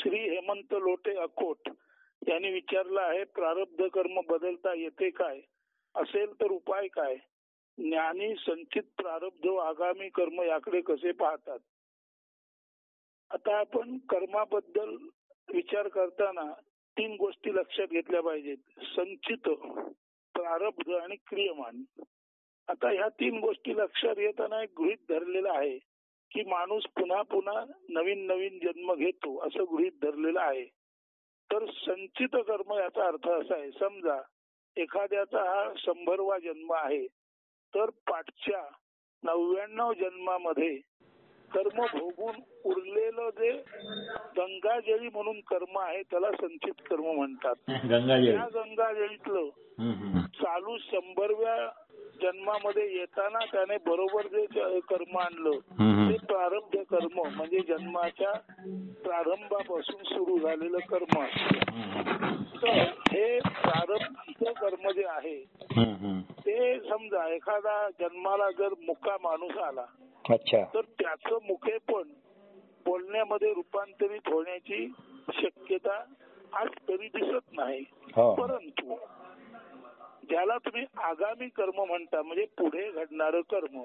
श्री हेमंत लोटे अकोट यांनी विचारलं आहे, प्रारब्ध कर्म बदलता येते काय? असेल तर उपाय काय? ज्ञानी संचित प्रारब्ध व आगामी कर्म याकडे कसे पाहतात? आता आपण कर्माबद्दल विचार करताना 3 गोष्टी लक्षात घेतल्या पाहिजेत: संचित, प्रारब्ध आणि क्रियमान. आता ह्या 3 गोष्टी लक्षात घेताना एक गृहीत धरलेलं आहे की माणूस पुन्हा पुन्हा नवीन नवीन जन्म घेतो असं गृहीत धरलेलं आहे. तर संचित कर्म याचा अर्थ असा आहे, समजा एखाद्याचा हा 100वा जन्म आहे, तर पाठच्या 99 जन्मामध्ये कर्म भोगून उरलेलं जे गंगाजळी म्हणून कर्म आहे त्याला संचित कर्म म्हणतात. त्या गंगाजळीतलं चालू 100व्या जन्मामध्ये येताना त्याने बरोबर जे कर्म आणलं ते प्रारब्ध कर्म म्हणजे जन्माच्या प्रारंभापासून सुरू झालेलं कर्म असतं. तर हे प्रारब्ध कर्म जे आहे ते समजा एखादा जन्माला जर मुका माणूस आला तर त्याचं मुखेपण बोलण्यामध्ये रूपांतरित होण्याची शक्यता आज तरी दिसत नाही. परंतु ज्याला तुम्ही आगामी कर्म म्हणता म्हणजे पुढे घडणारं कर्म,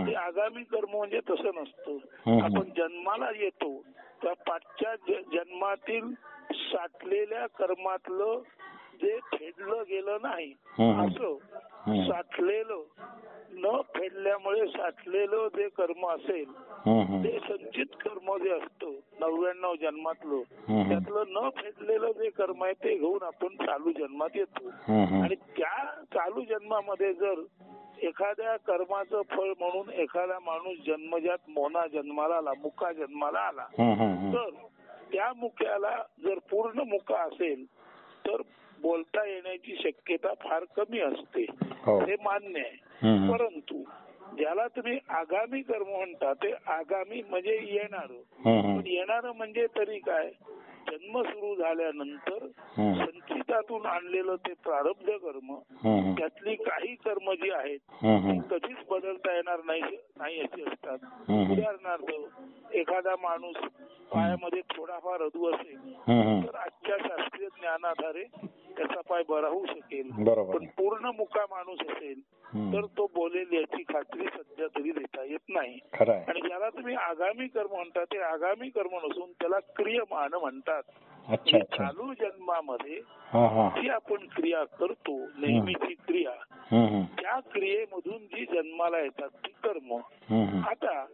ते आगामी कर्म म्हणजे तसं नसतं. आपण जन्माला येतो त्या पाठच्या जन्मातील साठलेल्या कर्मातलं जे फेडलं गेलं नाही असं साठलेलं न फेडल्यामुळे साठलेलं जे कर्म असेल ते संचित कर्म जे असतं 99 जन्मातलं त्यातलं न फेडलेलं जे कर्म आहे ते घेऊन आपण चालू जन्मात येतो. आणि त्या चालू जन्मामध्ये जर एखाद्या कर्माचं फळ म्हणून एखादा माणूस जन्मजात मोना जन्माला आला, मुका जन्माला आला, तर त्या मुक्याला जर पूर्ण मुका असेल तर बोलता येण्याची शक्यता फार कमी असते, हे मान्य आहे. परंतु ज्याला तुम्ही आगामी कर्म म्हणता ते आगामी म्हणजे येणारं म्हणजे तरी काय, जन्म सुरू झाल्यानंतर संचितातून आणलेलं ते प्रारब्ध कर्म, त्यातली काही कर्म जी आहेत ती कधीच बदलता येणार नाही अशी असतात. उदाहरणार्थ एखादा माणूस पायामध्ये थोडाफार अधू असेल तर आजच्या शास्त्रीय ज्ञानाधारे त्याचा पाय बरा होऊ शकेल. पण पूर्ण मुका माणूस असेल तर तो बोलेल याची खात्री सध्या तरी देता येत नाही. आणि ज्याला तुम्ही आगामी कर्म म्हणता ते आगामी कर्म नसून त्याला क्रियमान म्हणतात. चालू जन्मामध्ये जी आपण क्रिया करतो, नेहमीची क्रिया, त्या क्रियेमधून जी जन्माला येतात ती कर्म. आता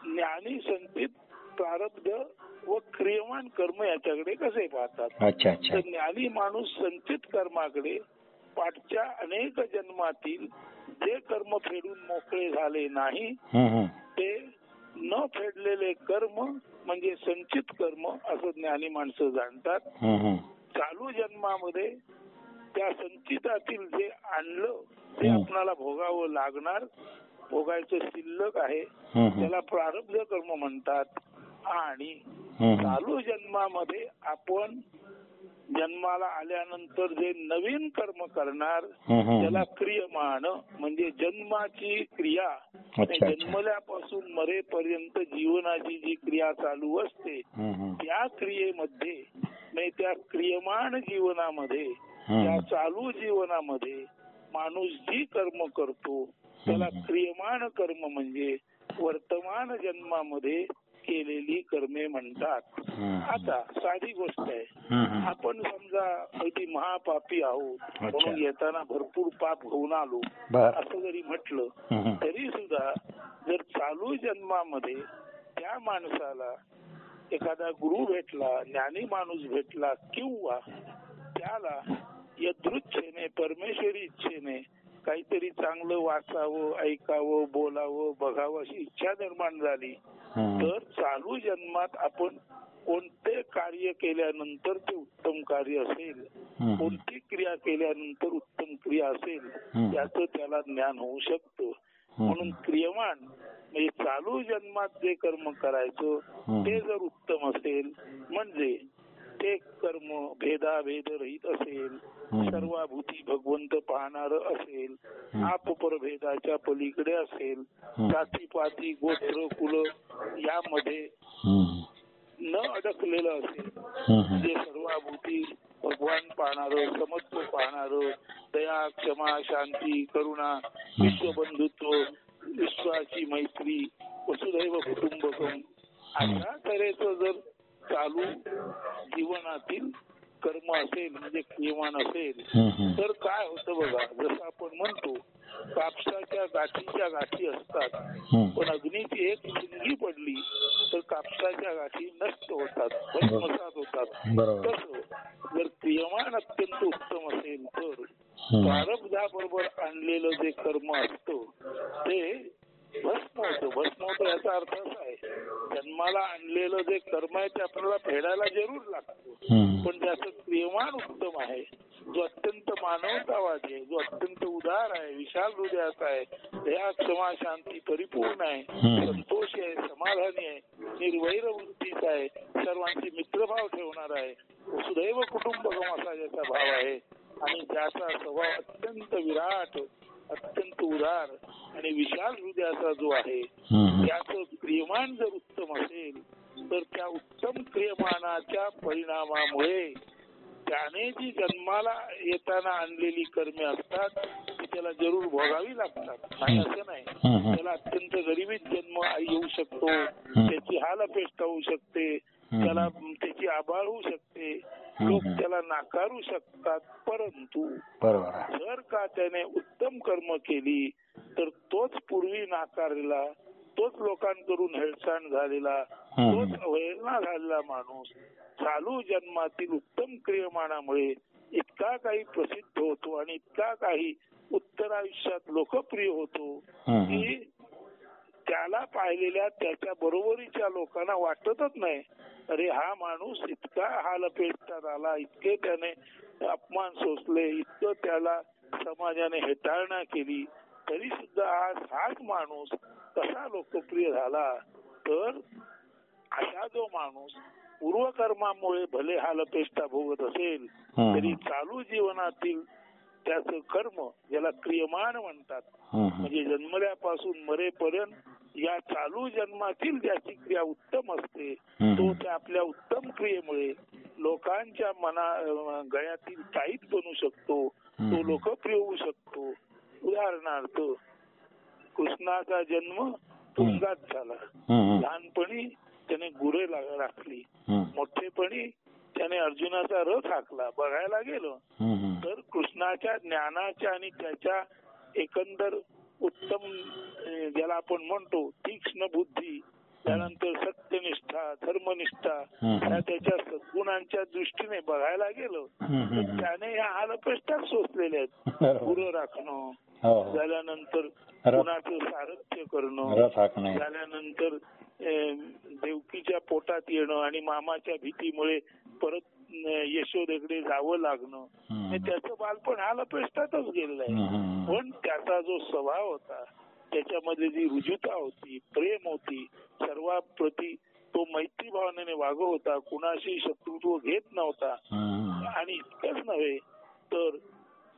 ज्ञानी संचित प्रारब्ध व क्रियमान कर्म याच्याकडे कसे पाहतात? तर ज्ञानी माणूस संचित कर्माकडे पाठच्या अनेक जन्मातील जे कर्म फेडून मोकळे झाले नाही ते न फेडलेले कर्म म्हणजे संचित कर्म असं ज्ञानी माणसं जाणतात. चालू जन्मामध्ये त्या संचितातील जे आणलं ते आपणाला भोगावं लागणार, भोगायचं शिल्लक आहे त्याला प्रारब्ध कर्म म्हणतात. आणि चालू जन्मामध्ये आपण जन्माला आल्यानंतर जे नवीन कर्म करणार त्याला क्रियमान म्हणजे जन्माची क्रिया, जन्मल्यापासून मरेपर्यंत जीवनाची जी क्रिया चालू असते त्या क्रियेमध्ये म्हणजे त्या क्रियमान जीवनामध्ये, त्या चालू जीवनामध्ये माणूस जी कर्म करतो त्याला क्रियमान कर्म म्हणजे वर्तमान जन्मामध्ये केलेली कर्मे म्हणतात. आता साधी गोष्ट आहे, आपण समजा अगदी महापापी आहोत म्हणून येताना भरपूर पाप घेऊन आलो असं जरी म्हटलं तरी सुद्धा जर चालू जन्मामध्ये त्या माणसाला एखादा गुरु भेटला, ज्ञानी माणूस भेटला किंवा त्याला यदृच्छेने परमेश्वरी इच्छेने काहीतरी चांगलं वाचावं, ऐकावं, बोलावं, बघावं अशी इच्छा निर्माण झाली तर चालू जन्मात आपण कोणते कार्य केल्यानंतर ते उत्तम कार्य असेल, कोणती क्रिया केल्यानंतर उत्तम क्रिया असेल याचं त्याला ज्ञान होऊ शकतं. म्हणून क्रियमान म्हणजे चालू जन्मात जे कर्म करायचं ते जर उत्तम असेल म्हणजे ते कर्म भेदाभेद रहित असेल, सर्वाभूती भगवंत पाहणार असेल, आपपरभेदाच्या पलीकडे असेल, जातीपाती गोत्र कुल यामध्ये न अडकलेलं असेल, म्हणजे सर्वाभूती भगवान पाहणारं, समत्व पाहणारं, दया, क्षमा, शांती, करुणा, विश्वबंधुत्व, विश्वाची मैत्री, वसुधैव कुटुंबकम अशा तऱ्हेचं जर चालू जीवनातील कर्म असेल, म्हणजे क्रियमान असेल, तर काय होतं बघा, जसं आपण म्हणतो कापसाच्या गाठीच्या गाठी असतात, पण अग्नीची एक ठिणगी पडली तर कापसाच्या गाठी नष्ट होतात, भस्मसात होतात. तसं जर क्रियमान अत्यंत उत्तम असेल तर प्रारब्धाबरोबर आणलेलं जे कर्म असतं ते भस्म होतं. भस्म होतं याचा अर्थ असा आहे, जन्माला आणलेलं जे कर्म आहे ते आपल्याला फेडायला जरूर लागतं, पण ज्याचं क्रियमान उत्तम आहे, जो अत्यंत मानवतावादी आहे, जो अत्यंत उदार आहे, विशाल हृदयाचा आहे, दया, क्षमा, शांती परिपूर्ण आहे, संतोषी आहे, समाधानी आहे, निर्वैर वृत्तीचा आहे, सर्वांचे मित्रभाव ठेवणारा आहे, वसुधैव कुटुंबकम असा ज्याचा भाव आहे आणि ज्याचा स्वभाव अत्यंत विराट, अत्यंत उदार आणि विशाल हृदयाचा जो आहे, त्याचं क्रियमान जर उत्तम असेल तर त्या उत्तम क्रियमानाच्या परिणामामुळे त्याने जी जन्माला येताना आणलेली कर्मे असतात ती त्याला जरूर भोगावी लागतात. नाही असं नाही, त्याला अत्यंत गरिबीत जन्म येऊ शकतो, त्याची हालअपेष्टा होऊ शकते, त्याला त्याची आबाळ होऊ शकते, लोक त्याला नाकारू शकतात, परंतु जर का त्याने उत्तम कर्म केली तर तोच पूर्वी नाकारलेला, तोच लोकांकडून हेळसांड झालेला, तोच अवहेलना झालेला माणूस चालू जन्मातील उत्तम क्रियमानामुळे इतका काही प्रसिद्ध होतो आणि इतका काही उत्तरायुष्यात लोकप्रिय होतो की त्याला पाहिलेल्या त्याच्या बरोबरीच्या लोकांना वाटतच नाही, अरे हा माणूस इतका हालअपेष्टात आला, इतके त्याने अपमान सोसले, इतकं त्याला समाजाने हेटाळणा केली, तरी सुद्धा आज हाच माणूस कसा लोकप्रिय झाला. तर असा जो माणूस पूर्वकर्मामुळे भले हालअपेष्टा भोगत असेल तरी चालू जीवनातील त्याचं कर्म, ज्याला क्रियमान म्हणतात, म्हणजे जन्मल्यापासून मरेपर्यंत या चालू जन्मातील ज्याची क्रिया उत्तम असते तो त्या आपल्या उत्तम क्रियेमुळे लोकांच्या गळ्यातील ताईत बनू शकतो, तो लोकप्रिय होऊ शकतो. उदाहरणार्थ कृष्णाचा जन्म तुरुंगात झाला, लहानपणी त्याने गुरे राखली, मोठेपणी त्याने अर्जुनाचा रथ हाकला. बघायला गेलो तर कृष्णाच्या ज्ञानाच्या आणि त्याच्या एकंदर उत्तम ज्याला आपण म्हणतो तीक्ष्ण बुद्धी, त्यानंतर सत्यनिष्ठा, धर्मनिष्ठा, त्याच्या सद्गुणांच्या दृष्टीने बघायला गेलो तर त्याने या हालअपेष्टाच सोसलेल्या आहेत. गुरं राखणं, झाल्यानंतर कुणाचं सारथ्य करणं, झाल्यानंतर देवकीच्या पोटात येणं आणि मामाच्या भीतीमुळे परत यशोदेकडे जावं लागणं, त्याचं बालपण हालअपेष्टातच गेलेलं आहे. पण त्याचा जो स्वभाव होता, त्याच्यामध्ये जी रुजुता होती, प्रेम होती, सर्वांप्रती तो मैत्री भावनेने वागत होता, कुणाशी शत्रुत्व घेत नव्हता. आणि इतकंच नव्हे तर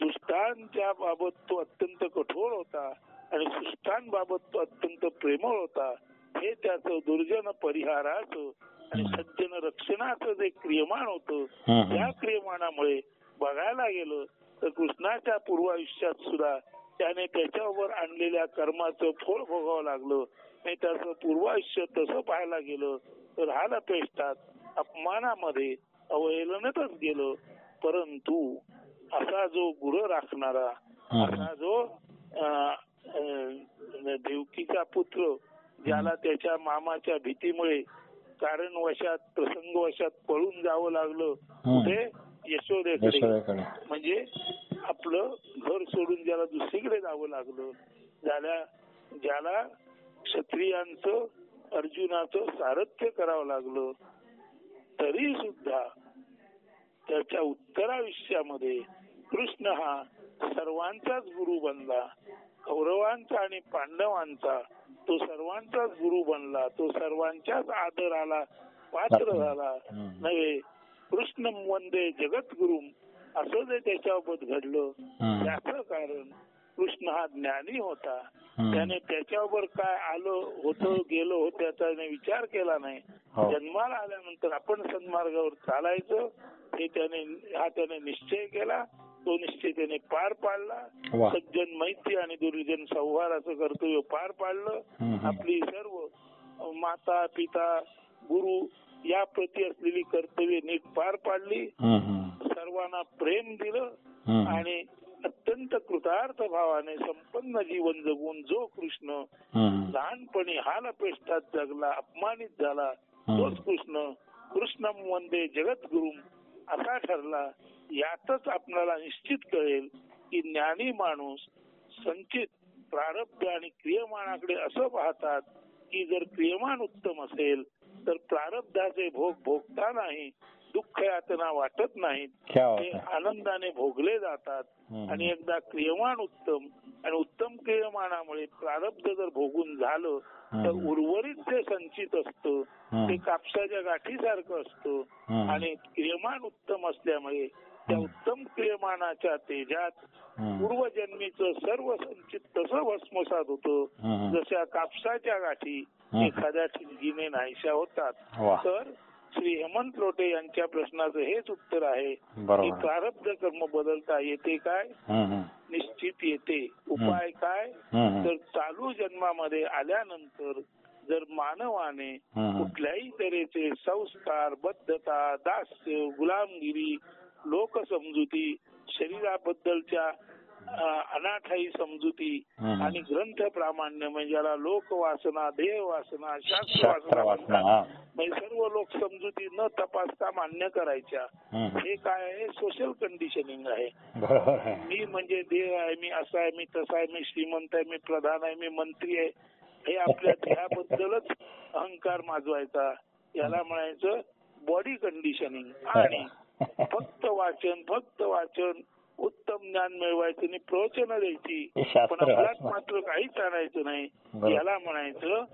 दुष्टांच्या बाबत तो अत्यंत कठोर होता आणि सुष्टांबाबत तो अत्यंत प्रेमळ होता. हे त्याचं दुर्जन परिहाराचं आणि सज्जन रक्षणाचं जे क्रियमान होतं, त्या क्रियमानामुळे बघायला गेलं तर कृष्णाच्या पूर्वायुष्यात सुद्धा त्याने त्याच्यावर आणलेल्या कर्माचं फळ भोगावं लागलं. आणि त्याचं पूर्वायुष्य तसं पाहायला गेलं तर हालअपेष्टात, अपमानामध्ये, अवहेलनेतच गेलं. परंतु असा जो गुरं राखणारा, असा जो देवकीचा पुत्र, ज्याला त्याच्या मामाच्या भीतीमुळे कारणवशात, प्रसंगवशात पळून जावं लागलं कुठे, यशोदेकडे, म्हणजे आपलं घर सोडून ज्याला दुसरीकडे जावं लागलं, ज्याला क्षत्रियांचं, अर्जुनाचं सारथ्य करावं लागलं, तरी सुद्धा त्याच्या उत्तरायुष्यामध्ये कृष्ण हा सर्वांचाच गुरु बनला. कौरवांचा आणि पांडवांचा तो सर्वांचाच गुरु बनला, तो सर्वांच्याच आदराला पात्र झाला नव्हे. कृष्ण वंदे जगद्गुरुम असं जे त्याच्याबाबत घडलं, त्याचं कारण कृष्ण हा ज्ञानी होता. त्याने त्याच्यावर काय आलं होतं गेलं होतं त्याचा विचार केला नाही. जन्माला आल्यानंतर आपण सन्मार्गावर चालायचं हे त्याने निश्चय केला. तो निश्चय त्याने पार पाडला. सज्जन मैत्री आणि दुर्जन संहाराचं कर्तव्य पार पाडलं. आपली सर्व माता पिता गुरु या प्रती असलेली कर्तव्य नीट पार पाडली. सर्वांना प्रेम दिलं आणि अत्यंत कृतार्थ भावाने संपन्न जीवन जगून जो कृष्ण लहानपणी हालपेष्टात जगला अपमानित झाला तोच कृष्णम वंदे जगद्गुरुम असा ठरला. यातच आपल्याला निश्चित कळेल की ज्ञानी माणूस संचित प्रारब्ध आणि क्रियमानाकडे असं पाहतात की जर क्रियमान उत्तम असेल तर प्रारब्धाचे भोग भोगता नाही, दुःख यातना वाटत नाहीत, ते आनंदाने भोगले जातात. आणि एकदा क्रियमान उत्तम आणि उत्तम क्रियमानामुळे प्रारब्ध जर भोगून झालं तर उर्वरित जे संचित असतं ते कापसाच्या गाठीसारखं असतं. आणि क्रियमान उत्तम असल्यामुळे त्या उत्तम क्रियमानाच्या तेजात पूर्वजन्मीचं सर्व संचित तसं भस्मसात होतं जशा कापसाच्या गाठी एखाद्या ठिणगीने नाहीशा होतात. तर श्री हेमंत लोटे यांच्या प्रश्नाचं हेच उत्तर आहे की प्रारब्ध कर्म बदलता येते काय? निश्चित येते. उपाय काय? तर चालू जन्मामध्ये आल्यानंतर जर मानवाने कुठल्याही तऱ्हेचे संस्कार बद्धता दास्य गुलामगिरी लोकसमजुती शरीराबद्दलच्या अनाठाई समजुती आणि ग्रंथ प्रामाण्य म्हणजे ज्याला लोकवासना देह वासना शास्त्र वासना म्हणजे सर्व लोक समजुती न तपासता मान्य करायच्या. हे काय आहे? सोशल कंडिशनिंग आहे. मी म्हणजे देह आहे, मी असा आहे, मी तसा आहे, मी श्रीमंत आहे, मी प्रधान आहे, मी मंत्री आहे, हे आपल्या देहाबद्दलच अहंकार माजवायचा. याला म्हणायचं बॉडी कंडिशनिंग. आणि फक्त वाचन उत्तम ज्ञान मिळवायचं आणि प्रवचन द्यायची पण आपल्यात मात्र काहीच आणायचं नाही. याला म्हणायचं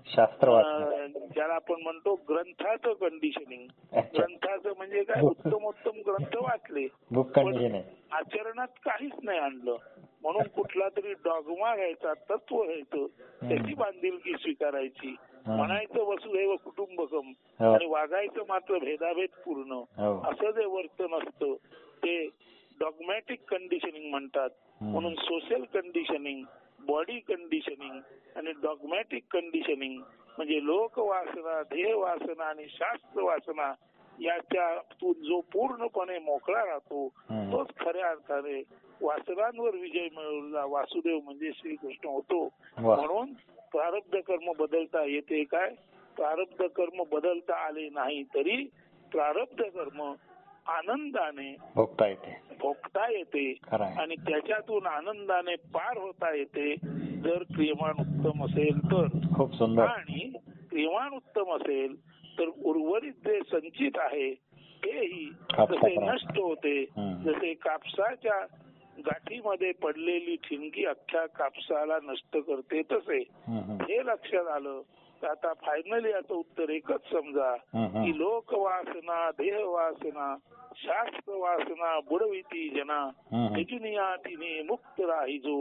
ज्याला आपण म्हणतो ग्रंथाचं कंडिशनिंग. ग्रंथाचं म्हणजे काय? उत्तम ग्रंथ वाचले पण आचरणात काहीच नाही आणलं. म्हणून कुठला तरी डॉगमा घ्यायचा, तत्व घ्यायचं, त्याची बांधिलकी स्वीकारायची, म्हणायचं वसुधैव कुटुंबकम आणि वागायचं मात्र भेदाभेद पूर्ण. असं जे वर्तन असतं ते डॉगमॅटिक कंडिशनिंग म्हणतात. म्हणून सोशल कंडिशनिंग, बॉडी कंडिशनिंग आणि डॉगमॅटिक कंडिशनिंग म्हणजे लोकवासना देह वासना आणि शास्त्र वासना याच्यातून जो पूर्णपणे मोकळा राहतो तोच खऱ्या अर्थाने वासनांवर विजय मिळवला वासुदेव म्हणजे श्रीकृष्ण होतो. म्हणून प्रारब्ध कर्म बदलता येते काय? प्रारब्ध कर्म बदलता आले नाही तरी प्रारब्ध कर्म आनंदाने भोगता येते आणि त्याच्यातून आनंदाने पार होता येते जर क्रियमान उत्तम असेल तर. खूप सुंदर. आणि क्रियमान उत्तम असेल तर उर्वरित जे संचित आहे तेही जसे नष्ट होते. जसे कापसाच्या गाठीमध्ये पडलेली ठिणगी अख्ख्या कापसाला नष्ट करते तसे. हे लक्षात आलं तर आता फायनली याचं उत्तर एकच समजा की लोकवासना देह वासना शास्त्र वासना बुडविती जना निजुनिया तिने मुक्त राहिजो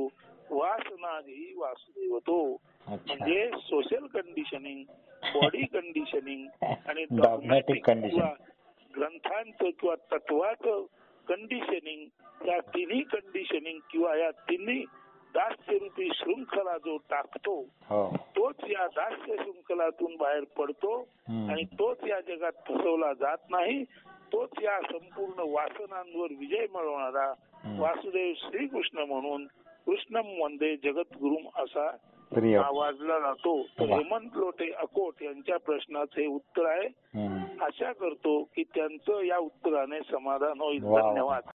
वासना देही वासुदेव तो. म्हणजे सोशल कंडिशनिंग, बॉडी कंडिशनिंग आणि डॉगमॅटिक किंवा ग्रंथांचं किंवा तत्वाचं कंडिशनिंग, या तिन्ही कंडिशनिंग किंवा या तिन्ही दास्यरूपी शृंखला जो टाकतो तोच या दास्य शृंखलातून बाहेर पडतो आणि तोच या जगात फसवला जात नाही. तोच या संपूर्ण वासनांवर विजय मिळवणारा वासुदेव श्रीकृष्ण म्हणून कृष्णम वंदे जगद्गुरुम असा आवाजला जातो. तर हेमंत लोटे अकोट यांच्या प्रश्नाचे हे उत्तर आहे. आशा करतो की त्यांचं या उत्तराने समाधान होईल. धन्यवाद.